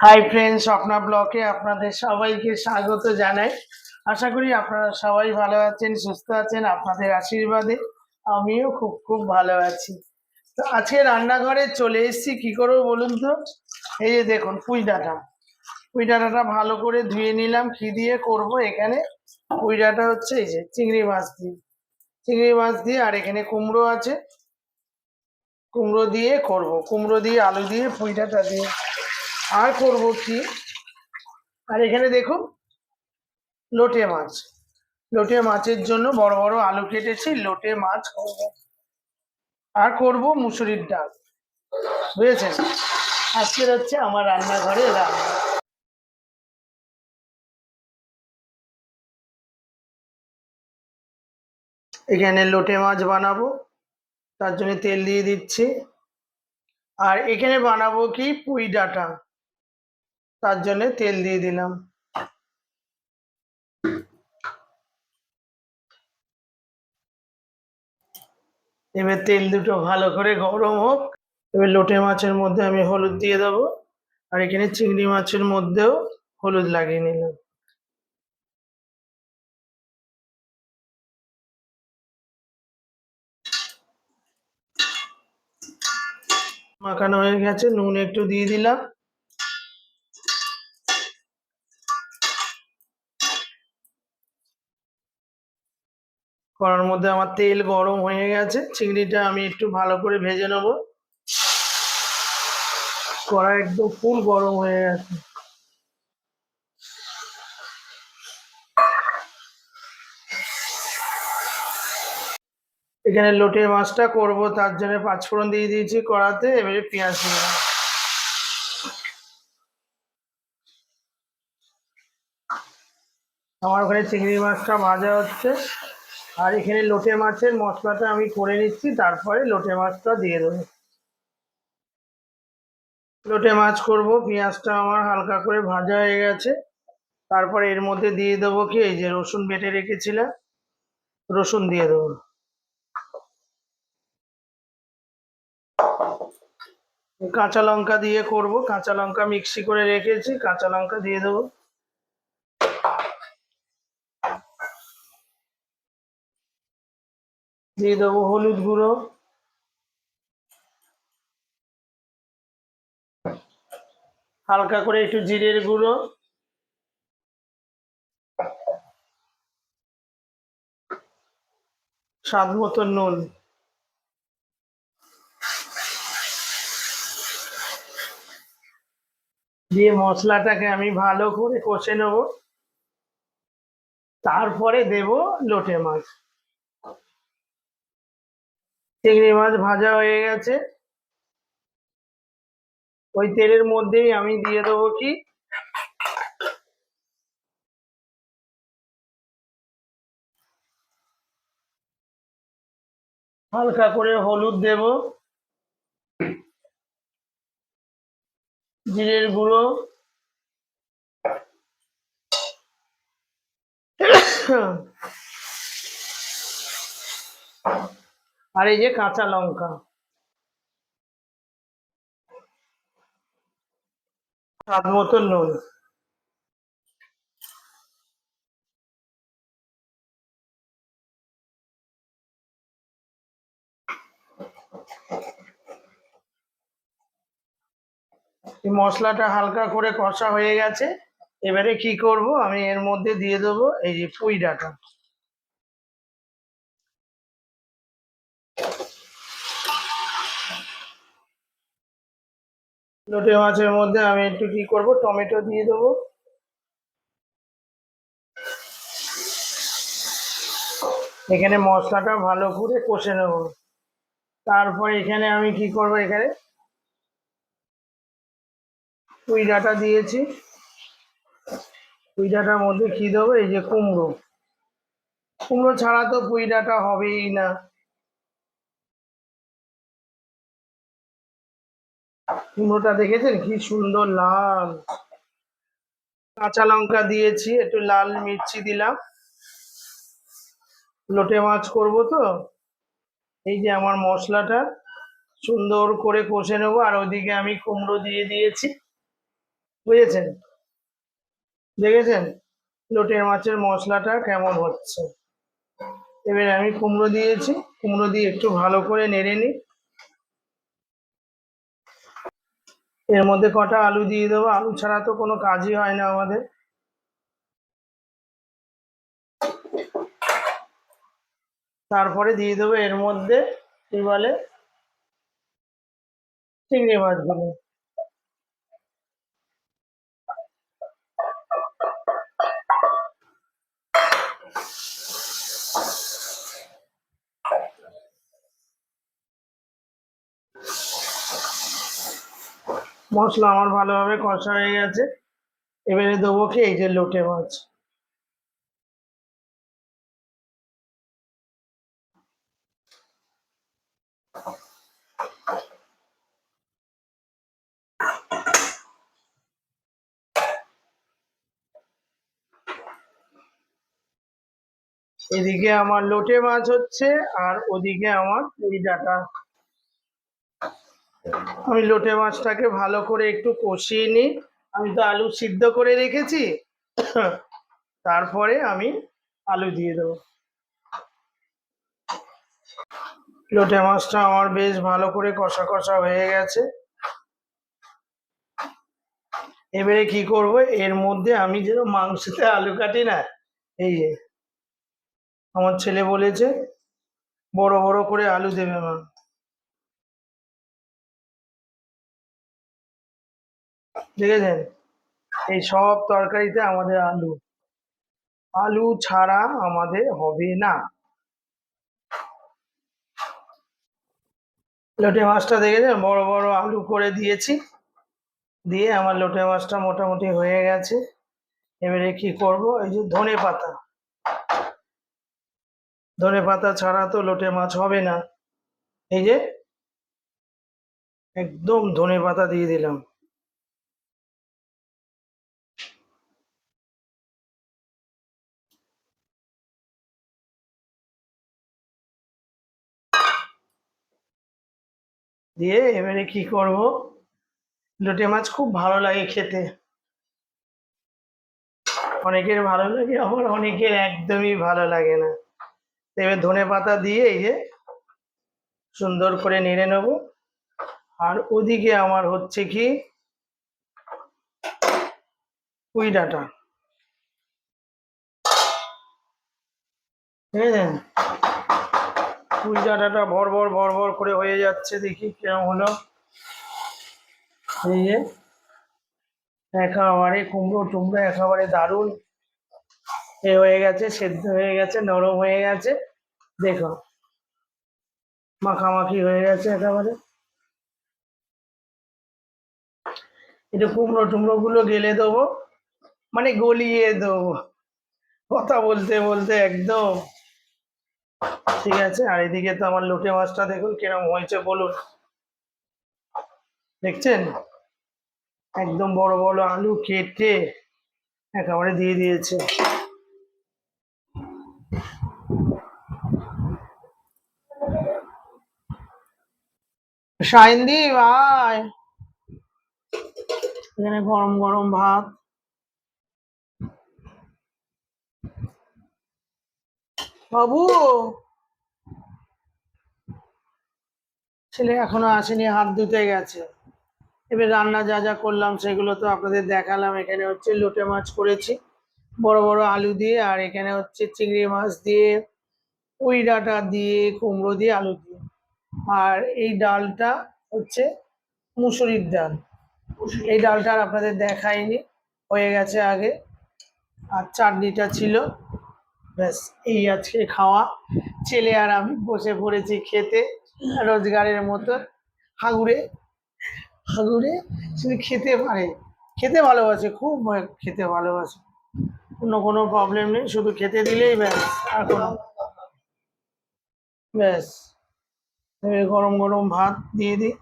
Hi friends, Swapna ব্লকে আপনাদের সবাইকে স্বাগত জানাই। আশা করি আপনারা সবাই ভালো আছেন, সুস্থ আছেন। আপনাদের আশীর্বাদে আমিও খুব খুব ভালো আছি। তো আজকে রান্নাঘরে চলে এসেছি, কি করবো বলুন তো। এই যে দেখুন, পুঁই ডাঁটাটা ভালো করে ধুয়ে নিলাম। কি দিয়ে করব? এখানে পুঁই ডাঁটা হচ্ছে এই যে চিংড়ি মাছ দিয়ে আর এখানে কুমড়ো আছে, কুমড়ো দিয়ে করব, কুমড়ো দিয়ে আলু দিয়ে পুঁই ডাঁটা দিয়ে। আর করব কি, আর এখানে দেখুন লোটে মাছের জন্য বড় বড় আলু কেটেছি, লোটে মাছ করব। আর করব মুসুরির ডাল, বুঝেছেন? আজকের হচ্ছে আমার রান্নাঘরে রান্না। এখানে লোটে মাছ বানাবো, তার জন্য তেল দিয়ে দিচ্ছি। আর এখানে বানাবো কি, পুঁই ডাঁটা, তার জন্য তেল দিয়ে দিলাম। এবার তেল দুটো ভালো করে গরম হোক। এবার লোটে মাছের মধ্যে আমি হলুদ দিয়ে দেবো, আর এখানে চিংড়ি মাছের মধ্যেও হলুদ লাগিয়ে নিলাম। মাখানো হয়ে গেছে, নুন একটু দিয়ে দিলাম। কড়ার মধ্যে আমার তেল গরম হয়ে গেছে, চিংড়িটা আমি একটু ভালো করে ভেজে নেব। কড়া একদম ফুল গরম হয়ে গেছে। এখানে লোটে মাছটা করব, তার জন্য পাঁচফোড়ন দিয়ে দিয়েছি কড়াতে। এবারে পেঁয়াজ দিয়ে দেবো। আমার ওখানে চিংড়ি মাছটা ভাজা হচ্ছে, আর এখানে লোটে মাছের মশলাটা আমি করে নিচ্ছি, তারপরে লোটে মাছটা দিয়ে দেবো। লোটে মাছ করব, পেঁয়াজটা আমার হালকা করে ভাজা হয়ে গেছে। তারপরে এর মধ্যে দিয়ে দেবো কি, এই যে রসুন বেটে রেখেছিলাম, রসুন দিয়ে দেবো। কাঁচা লঙ্কা দিয়ে করব, কাঁচা লঙ্কা মিক্সি করে রেখেছি, কাঁচা লঙ্কা দিয়ে দেবো। দিয়ে দেবো হলুদ গুঁড়ো, হালকা করে একটু জিরের গুঁড়ো, স্বাদ মতো নুন। দিয়ে মশলাটাকে আমি ভালো করে কষে নেব। তারপরে দেব লোটে মাছ। চিংড়ি মাছ ভাজা হয়ে গেছে, ওই তেলের মধ্যেই আমি দিয়ে দেবো কি, হালকা করে হলুদ দেব, জিরের গুঁড়ো, আর এই যে কাঁচা লঙ্কা, স্বাদ মতো নুন। এই মশলাটা হালকা করে কষা হয়ে গেছে। এবারে কি করব, আমি এর মধ্যে দিয়ে দেবো এই যে পুঁই ডাঁটা। লোটে মাছের মধ্যে আমি একটু কি করব, টমেটো দিয়ে দেবো। এখানে মশলাটা ভালো করে কষে নেব। তারপর এখানে আমি কি করব, এখানে পুঁই ডাঁটা দিয়েছি, পুঁই ডাঁটার মধ্যে কি দেবো, এই যে কুমড়ো। কুমড়ো ছাড়া তো পুঁই ডাঁটা হবেই না। কুমড়োটা দেখেছেন কি সুন্দর লাল। কাঁচা লঙ্কা দিয়েছি, একটু লাল মির্চি দিলাম। লোটে মাছ করব তো, এই যে আমার মশলাটা সুন্দর করে কষে নেবো। আর ওইদিকে আমি কুমড়ো দিয়ে দিয়েছি। বুঝেছেন? দেখেছেন লোটে মাছের মশলাটা কেমন হচ্ছে? এবারে আমি কুমড়ো দিয়েছি, কুমড়ো দিয়ে একটু ভালো করে নেড়ে নিই। এর মধ্যে কটা আলু দিয়ে দেবো, আলু ছাড়া তো কোনো কাজই হয় না আমাদের। তারপরে দিয়ে দেবো এর মধ্যে কি বলে চিংড়ি মাছগুলো। মশলা আমার ভালোভাবে কষা হয়ে গেছে। এবারে দেবো কি এই যে লোটে মাছ। এদিকে আমার লোটে মাছ হচ্ছে আর ওদিকে আমার পুঁই ডাঁটা। আমি লোটে মাছটাকে ভালো করে একটু কষিয়ে নিই। আমি তো আলু সিদ্ধ করে রেখেছি, তারপরে আমি আলু দিয়ে দেবো। লোটে মাছটা আমার বেশ ভালো করে কষা কষা হয়ে গেছে। এবারে কি করব, এর মধ্যে আমি যেন মাংসতে আলু কাটি না, এই যে আমার ছেলে বলেছে বড় বড় করে আলু দেবে মা। দেখেছেন, এই সব তরকারিতে আমাদের আলু, আলু ছাড়া আমাদের হবে না। লোটে মাছটা দেখেছেন বড় বড় আলু করে দিয়েছি, দিয়ে আমার লোটে মাছটা মোটামুটি হয়ে গেছে। এবারে কি করব, এই যে ধনে পাতা, ধনে পাতা ছাড়া তো লোটে মাছ হবে না। এই যে একদম ধনে পাতা দিয়ে দিলাম। দিয়ে এবারে কি করব, লোটে মাছ খুব ভালো লাগে খেতে, অনেকের ভালো লাগে, আমার অনেকের একদমই ভালো লাগে না। এবার ধনে পাতা দিয়ে এই যে সুন্দর করে নেড়ে নেব। আর ওদিকে আমার হচ্ছে কি পুঁই ডাঁটা, বুঝলেন? পুঁই ডাঁটাটা ভর ভর ভর ভর করে হয়ে যাচ্ছে, দেখি কেমন হলো। এই যে একেবারে কুমড়ো টুমড়ো একেবারে দারুণ এ হয়ে গেছে, সেদ্ধ হয়ে গেছে, নরম হয়ে গেছে। দেখো মাখামাখি হয়ে গেছে একেবারে। এটা কুমড়ো টুমড়ো গুলো গেলে দেবো, মানে গলিয়ে দেবো, কথা বলতে বলতে একদম। ঠিক আছে, আর এদিকে তো আমার লোটে মাছটা দেখুন কিরকম হয়েছে বলুন, দেখছেন? একদম বড় বড় আলু কেটে একেবারে দিয়ে দিয়েছে। সাইনদি ভাই, এখানে গরম গরম ভাত। বাবু, ছেলে এখনো আসেনি, হাত ধুতে গেছে। এবার রান্না যা যা করলাম সেগুলো তো আপনাদের দেখালাম। এখানে হচ্ছে লোটে মাছ করেছি বড় বড় আলু দিয়ে, আর এখানে হচ্ছে চিংড়ি মাছ দিয়ে, পুঁই ডাঁটা দিয়ে, কুমড়ো দিয়ে, আলু দিয়ে। আর এই ডালটা হচ্ছে মুসুরির ডাল। এই ডালটা আর আপনাদের দেখাইনি, হয়ে গেছে আগে। আর চাটনিটা ছিল। ব্যাস, এই আজকে খাওয়া। ছেলে আর আমি বসে পড়েছি খেতে, রোজগারের মতো হাঙুড়ে হাঙুড়ে। শুধু খেতে পারে, খেতে ভালোবাসে, খুব খেতে ভালোবাসে, অন্য কোনো প্রবলেম নেই, শুধু খেতে দিলেই ব্যাস। আর কোনো, ব্যাস। এবার গরম গরম ভাত দিয়ে দিই।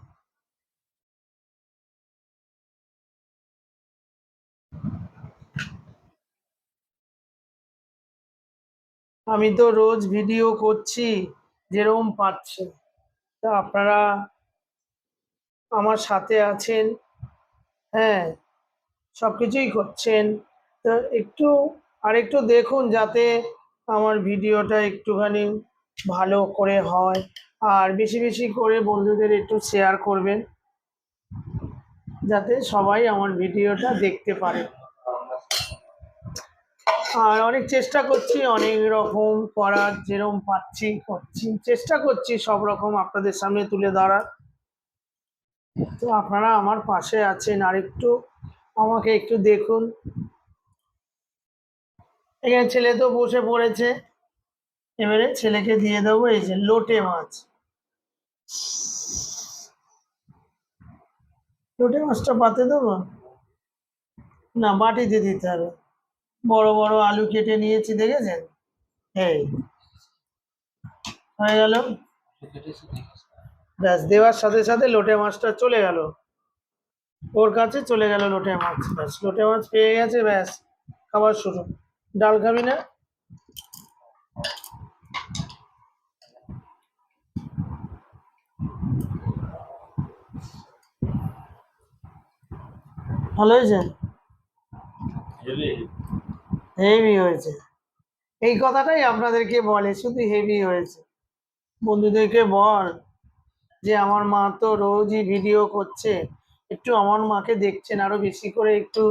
আমি তো রোজ ভিডিও করছি যেরকম পাচ্ছি, তা আপনারা আমার সাথে আছেন। হ্যাঁ, সব কিছুই করছেন। তো একটু আরেকটু দেখুন যাতে আমার ভিডিওটা একটুখানি ভালো করে হয়। আর বেশি বেশি করে বন্ধুদের একটু শেয়ার করবেন যাতে সবাই আমার ভিডিওটা দেখতে পারে। আর অনেক চেষ্টা করছি অনেক রকম করার, যেরকম পাচ্ছি করছি, চেষ্টা করছি সব রকম আপনাদের সামনে তুলে ধরার। তো আপনারা আমার পাশে আছেন, আর একটু আমাকে একটু দেখুন। এখানে ছেলে তো বসে পড়েছে, এবারে ছেলেকে দিয়ে দেবো এই যে লোটে মাছ। লোটে মাছটা পাতে দেবো না, বাটিতে দিতে হবে। বড় বড় আলু কেটে নিয়েছি, দেখেছেন? এই হয়ে গেল, ব্যাস দেওয়ার সাথে সাথে লোটে মাছটা চলে গেল, ওর কাছে চলে গেল লোটে মাছ। ব্যাস লোটে মাছ পেয়ে গেছে, ব্যাস খাবার শুরু। ডাল খাবি না? ভালো হয়েছে, হেভি হয়েছে। এই কথাটাই আপনাদেরকে বলে, শুধু হেভি হয়েছে। বন্ধুদেরকে বল যে আমার মা তো রোজই ভিডিও করছে, একটু আমার মাকে দেখছেন, আরো বেশি করে একটু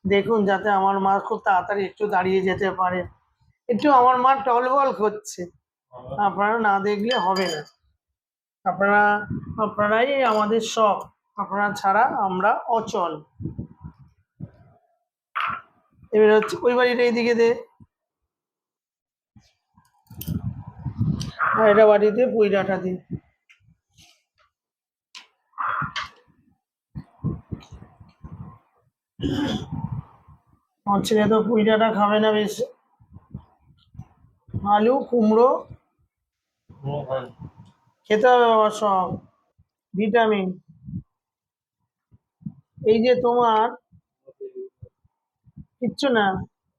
দেখুন যাতে আমার মা খুব তাড়াতাড়ি একটু দাঁড়িয়ে যেতে পারে। একটু আমার মা টলবল করছে, আপনারা না দেখলে হবে না। আপনারা আপনারাই আমাদের সব, আপনারা ছাড়া আমরা অচল। এবার হচ্ছে ওই বাড়িটা এইদিকে দে, আর এটা বাড়িতে পুঁই ডাঁটা দিই। আমার ছেলে তো পুঁই ডাঁটা খাবে না বেশি। আলু কুমড়ো খেতে হবে বাবা, সব ভিটামিন। এই যে তোমার কিচ্ছু না,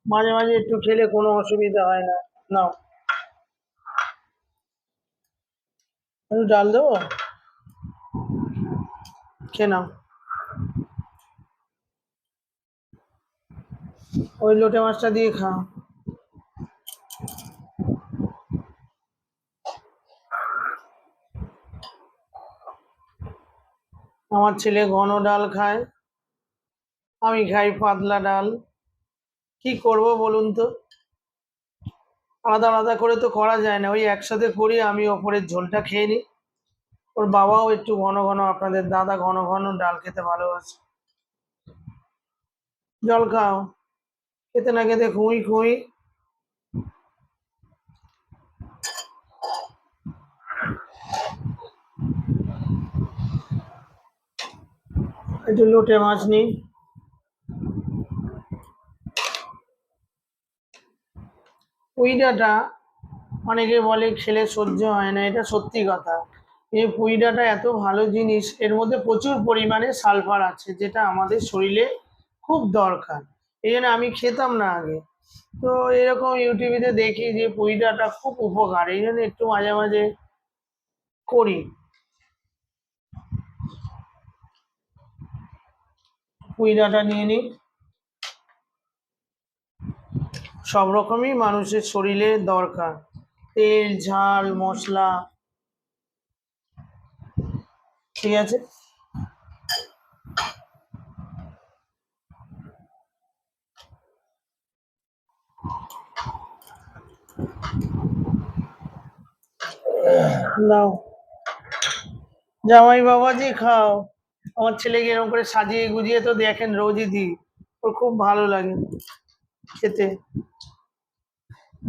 মাঝে মাঝে একটু খেলে কোনো অসুবিধা হয় না। নাও, একটু ডাল দেবো, খেয়ে নাও। ওই লোটে মাছটা দিয়ে খাও। আমার ছেলে ঘন ডাল খায়, আমি খাই পাতলা ডাল। কি করব বলুন তো, আলাদা আলাদা করে তো করা যায় না, ওই একসাথে করি, আমি ওপরের ঝোলটা খেয়ে নিই। ওর বাবাও একটু ঘন ঘন, আপনাদের দাদা ঘন ঘন ডাল খেতে ভালোবাসে। জল খাও, খেতে না খেতে খুঁই খুঁই। একটু লোটে মাছ নিই। পুঁই ডাঁটা অনেকে বলে খেলে সহ্য হয় না, এটা সত্যি কথা। এই পুঁই ডাঁটা এত ভালো জিনিস, এর মধ্যে প্রচুর পরিমাণে সালফার আছে, যেটা আমাদের শরীরে খুব দরকার। এই জন্য আমি খেতাম না আগে, তো এরকম ইউটিউবে দেখি যে পুঁই ডাঁটা খুব উপকার, এই জন্য একটু মাঝে মাঝে করি। পুঁই ডাঁটা নিয়ে নিই। সব রকমই মানুষের শরীরে দরকার, তেল ঝাল মশলা, ঠিক আছে। নাও জামাই বাবাজি খাও। আমার ছেলেকে এরকম করে সাজিয়ে গুজিয়ে তো দেখেন রোজই দিই, ওর খুব ভালো লাগে খেতে।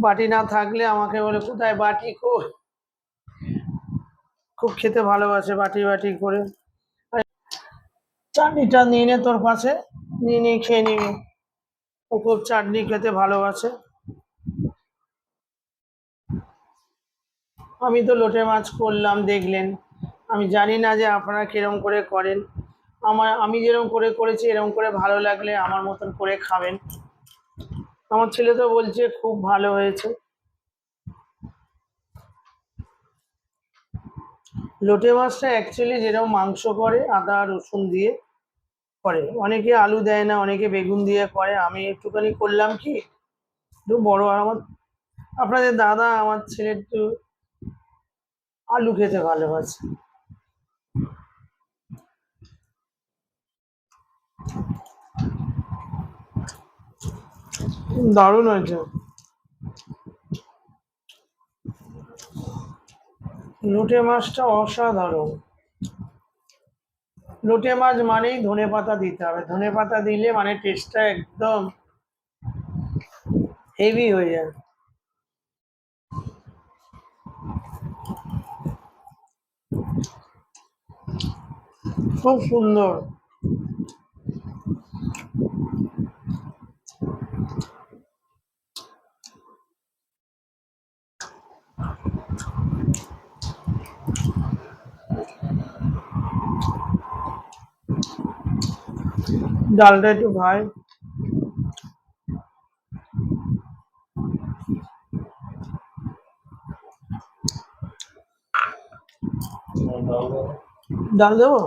বাটি না থাকলে আমাকে বলে কোথায় বাটি, খুব খেতে ভালোবাসে বাটি বাটি করে। চাটনিটা নিয়ে নে তোর পাশে, নিয়ে নিয়ে খেয়ে নিবি, ও খুব চাটনি খেতে ভালোবাসে। আমি তো লোটে মাছ করলাম দেখলেন, আমি জানি না যে আপনারা কিরম করে করেন। আমি যেরকম করে করেছি, এরকম করে ভালো লাগলে আমার মতন করে খাবেন। আমার ছেলে তো বলছে খুব ভালো হয়েছে। লোটে মাছটা অ্যাকচুয়ালি যেরকম মাংস করে আদা রসুন দিয়ে, করে। অনেকে আলু দেয় না, অনেকে বেগুন দিয়ে করে। আমি একটুখানি করলাম কি, একটু বড়। আর আপনাদের দাদা, আমার ছেলে একটু আলু খেতে ভালোবাসে। দারুণ হয়েছে। লোটে মাছটা অসাধারণ। লোটে মাছ মানেই ধনেপাতা দিতে হবে। ধনেপাতা দিলে মানে টেস্টটা একদম হেভি হয়ে যায়। খুব সুন্দর। ডালটা একটু ভাই। ডাল দেবো?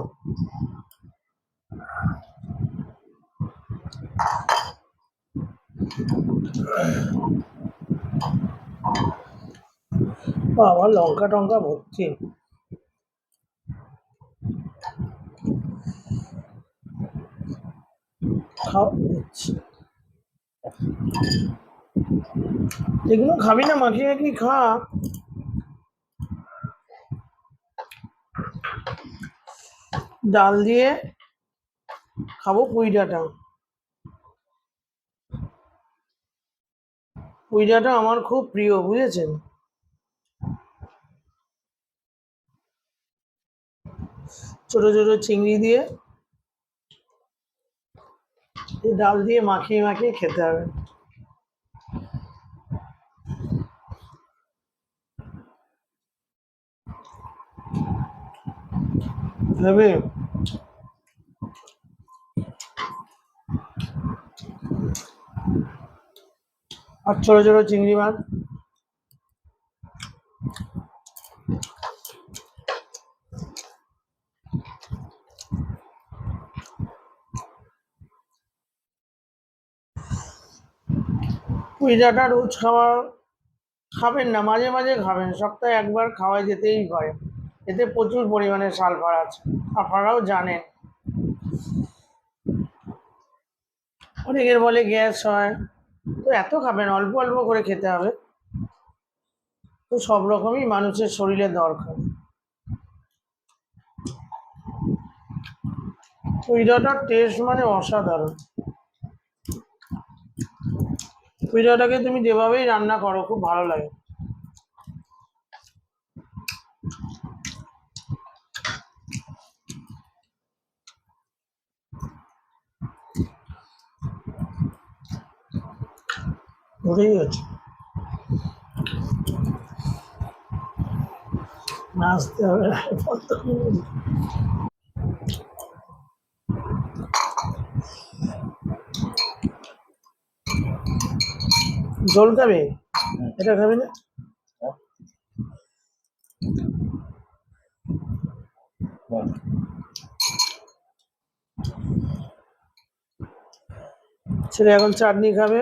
বাবা, লঙ্কা টঙ্কা ভর্তি। খাও। এগুলো খাবি না? মাখিয়ে মাখিয়ে খা। ডাল দিয়ে খাবো পুঁই ডাঁটা। পুঁই ডাঁটা আমার খুব প্রিয়, বুঝেছেন? ছোট ছোট চিংড়ি দিয়ে এই ডাল দিয়ে মাখিয়ে মাখিয়ে খেতে হবে। হবে। আর ছোট ছোট চিংড়ি মাছ। পুঁই ডাঁটা রোজ খাবেন না, মাঝে মাঝে খাবেন। সপ্তাহে একবার খাওয়া যেতেই পারে। এতে প্রচুর পরিমাণে সালফার আছে, আপনারাও জানেন। অনেকের বলে গ্যাস হয়, তো এত খাবেন, অল্প অল্প করে খেতে হবে। তো সব রকমই মানুষের শরীরে দরকার। পুঁই ডাঁটার টেস্ট মানে অসাধারণ। পুঁই ডাঁটাকে তুমি যেভাবেই রান্না করো খুব ভালো লাগে। ভরেই আছে। নাচতে হবে না। ঝোল খাবে? এটা খাবে না? ছেলে এখন চাটনি খাবে।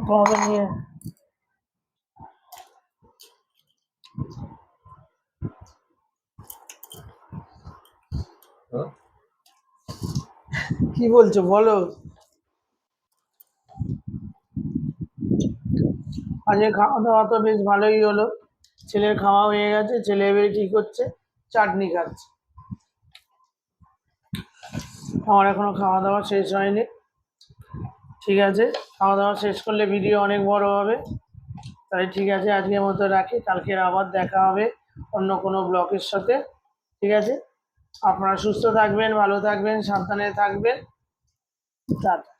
কমাবে নিয়ে। কি বলছো বলো? আজকে খাওয়া দাওয়া তো বেশ ভালোই হলো। ছেলের খাওয়া হয়ে গেছে, ছেলে এবারে কি করছে? চাটনি খাচ্ছে। আমার এখনো খাওয়া দাওয়া শেষ হয়নি। ঠিক আছে, খাওয়া দাওয়া শেষ করলে ভিডিও অনেক বড় হবে। তাই ঠিক আছে, আজকের মতো রাখি। কালকের আবার দেখা হবে অন্য কোনো ব্লগের সাথে। ঠিক আছে, আপনারা সুস্থ থাকবেন, ভালো থাকবেন, সাবধানে থাকবেন। টাটা।